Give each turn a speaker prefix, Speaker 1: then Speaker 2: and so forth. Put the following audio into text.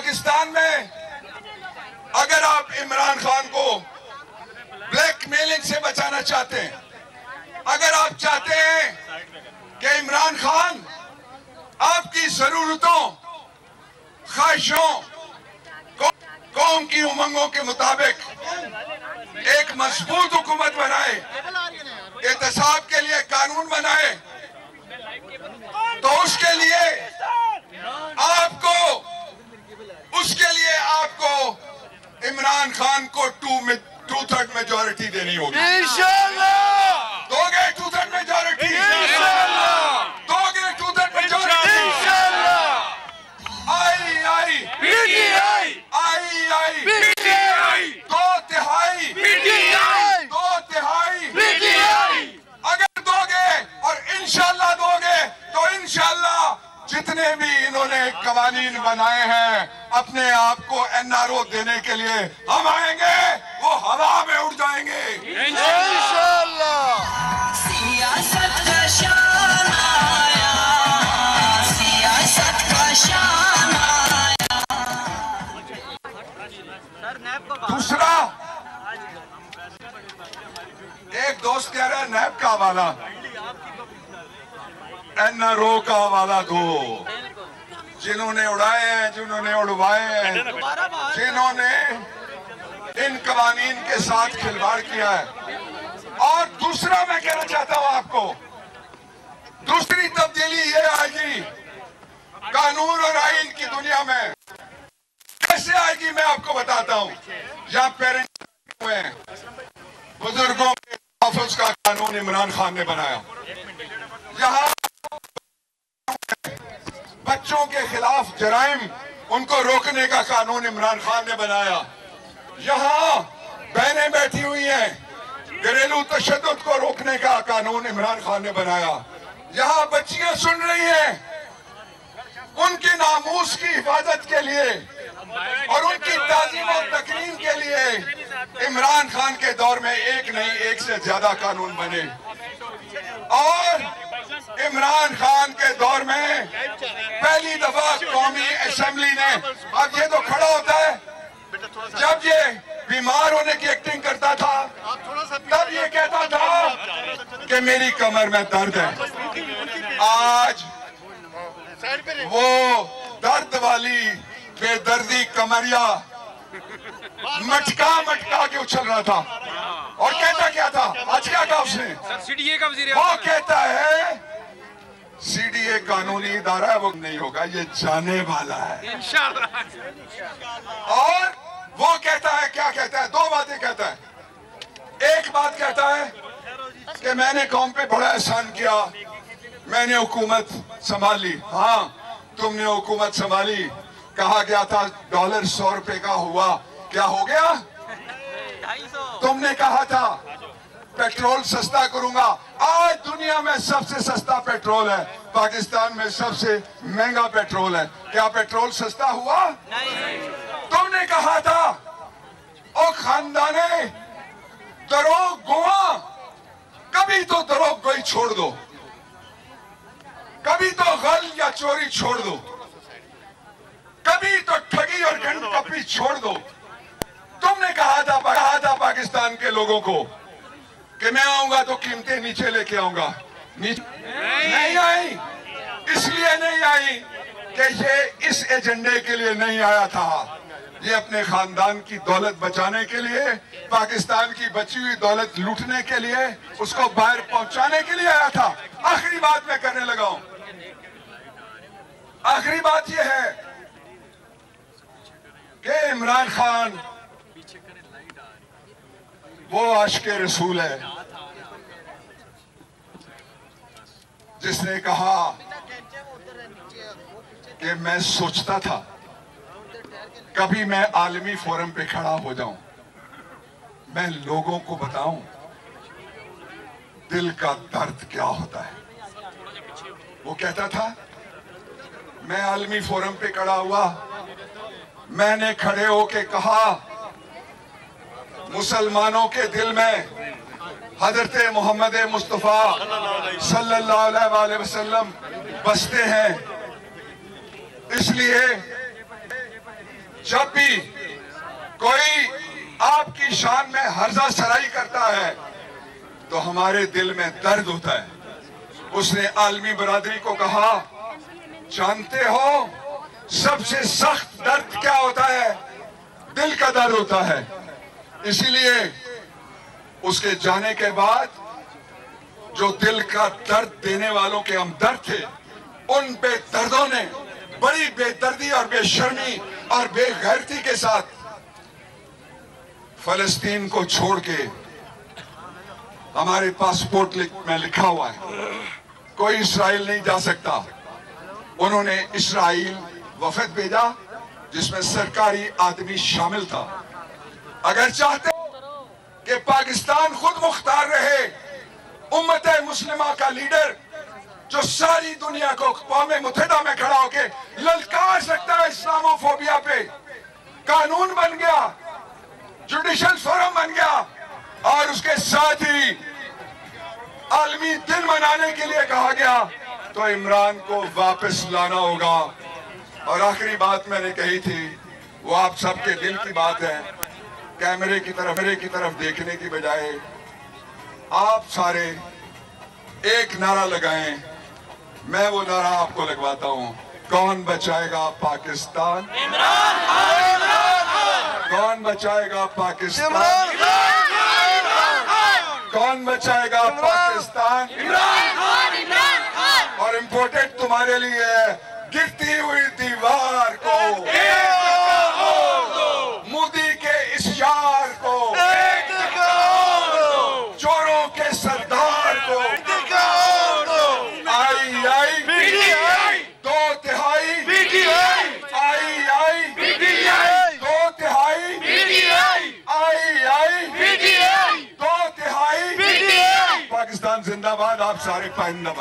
Speaker 1: पाकिस्तान में अगर आप इमरान खान को ब्लैकमेलिंग से बचाना चाहते हैं, अगर आप चाहते हैं कि इमरान खान आपकी जरूरतों, ख्वाहिशों, कौम की उमंगों के मुताबिक एक मजबूत हुकूमत बनाए, एहतसाब के लिए कानून बनाए, तो उसके लिए आपको इमरान खान को 2/3 मेजॉरिटी देनी होगी। इंशाअल्लाह दोगे 2/3 मेजॉरिटी, इंशाअल्लाह दोगे 2/3 मेजॉरिटी, इंशाअल्लाह। आई पीटीआई, आई पीटीआई, 2/3 पीटीआई, 2/3 पीटीआई अगर दोगे और इंशाअल्लाह दोगे तो इंशाअल्लाह जितने भी इन्होंने कवानीन बनाए हैं अपने आप को एनआरओ देने के लिए, हम आएंगे, वो हवा में उड़ जाएंगे इंशाअल्लाह। सियासत का शान आया, सियासत का शान आया। दूसरा, एक दोस्त कह रहा है नैब का हवाला, एनआरओ का हवाला दो। जिन्होंने उड़ाए हैं, जिन्होंने उड़वाए हैं, जिन्होंने इन कवानीन के साथ खिलवाड़ किया है। और दूसरा मैं कहना चाहता हूं आपको, दूसरी तब्दीली ये आएगी कानून और आइन की दुनिया में। कैसे आएगी मैं आपको बताता हूं। यहाँ पेरेंट्स हुए हैं, बुजुर्गों के तहफ़्फ़ुज़ का कानून इमरान खान ने बनाया। यहाँ बच्चों के खिलाफ जराइम, उनको रोकने का कानून इमरान खान ने बनाया। यहाँ बहनें बैठी हुई हैं, घरेलू तशद्दुद को रोकने का कानून इमरान खान ने बनाया। यहाँ बच्चियां सुन रही हैं, उनके नामूस की हिफाजत के लिए और उनकी ताज़ीम और तकरीम के लिए इमरान खान के दौर में एक नहीं एक से ज्यादा कानून बने। और इमरान खान के दौर में पहली दफा कौमी असेंबली ने, अब ये तो खड़ा होता है, जब ये बीमार होने की एक्टिंग करता था तब ये कहता था कि मेरी कमर में दर्द है। आज वो दर्द वाली बेदर्दी कमरिया मटका मटका के उछल रहा था और कहता क्या था, आज क्या कहा उसने, वो कहता है सीडीए कानूनी इदारा है, वो नहीं होगा, ये जाने वाला है इंशाअल्लाह। और वो कहता है, क्या कहता है, दो बातें कहता है। एक बात कहता है कि मैंने कौम पे बड़ा एहसान किया, मैंने हुकूमत संभाली। हाँ, तुमने हुकूमत संभाली, कहा गया था डॉलर 100 रुपए का हुआ, क्या हो गया? 250। तुमने कहा था पेट्रोल सस्ता करूंगा, आज दुनिया में सबसे सस्ता पेट्रोल है, पाकिस्तान में सबसे महंगा पेट्रोल है। क्या पेट्रोल सस्ता हुआ? नहीं। तुमने कहा था ओ खानदाने दरोग गोवा, कभी तो दरोग गोई छोड़ दो, कभी तो गल या चोरी छोड़ दो, कभी तो ठगी और गंडकपी छोड़ दो। तुमने कहा था पाकिस्तान के लोगों को कि मैं आऊंगा तो कीमतें नीचे लेके आऊंगा, नहीं आई। इसलिए नहीं आई कि ये इस एजेंडे के लिए नहीं आया था, ये अपने खानदान की दौलत बचाने के लिए, पाकिस्तान की बची हुई दौलत लूटने के लिए, उसको बाहर पहुंचाने के लिए आया था। आखिरी बात मैं करने लगा हूं, आखिरी बात यह है कि इमरान खान वो आशिक़े रसूल है जिसने कहा कि मैं सोचता था कभी मैं आलमी फोरम पे खड़ा हो जाऊं, मैं लोगों को बताऊं दिल का दर्द क्या होता है। वो कहता था मैं आलमी फोरम पे खड़ा हुआ, मैंने खड़े होके कहा मुसलमानों के दिल में हजरत मोहम्मद मुस्तफ़ा सल्लल्लाहु अलैहि वसल्लम बसते हैं, इसलिए जब भी कोई आपकी शान में हर्जा सराई करता है तो हमारे दिल में दर्द होता है। उसने आलमी बरादरी को कहा, जानते हो सबसे सख्त दर्द क्या होता है? दिल का दर्द होता है। इसीलिए उसके जाने के बाद जो दिल का दर्द देने वालों के हमदर्द थे, उन बेदर्दों ने बड़ी बेदर्दी और बेशर्मी और बेगैरती के साथ फलस्तीन को छोड़ के, हमारे पासपोर्ट में लिखा हुआ है कोई इस्राइल नहीं जा सकता, उन्होंने इस्राइल वफद भेजा जिसमें सरकारी आदमी शामिल था। अगर चाहते कि पाकिस्तान खुद मुख्तार रहे, उम्मत मुस्लिमा का लीडर जो सारी दुनिया को अक़वाम मुत्तहिदा में खड़ा होके ललकार सकता है इस्लामोफोबिया पे, कानून बन गया, जुडिशल फोरम बन गया और उसके साथ ही आलमी दिन मनाने के लिए कहा गया, तो इमरान को वापस लाना होगा। और आखिरी बात मैंने कही थी, वो आप सबके दिल की बात है। कैमरे की तरफ देखने की बजाय आप सारे एक नारा लगाएं। मैं वो नारा आपको लगवाता हूं, कौन बचाएगा पाकिस्तान? इमरान खान। कौन बचाएगा पाकिस्तान? कौन बचाएगा पाकिस्तान?
Speaker 2: इमरान खान।
Speaker 1: और इम्पोर्टेंट तुम्हारे लिए है, गिरती हुई दीवार को, मोदी के इस यार को, चोरों के सरदार को, आई आई
Speaker 2: PTI,
Speaker 1: 2/3
Speaker 2: PTI,
Speaker 1: आई 2/3
Speaker 2: PTI,
Speaker 1: आई 2/3
Speaker 2: PTI।
Speaker 1: पाकिस्तान जिंदाबाद। आप सारे पाइंदा।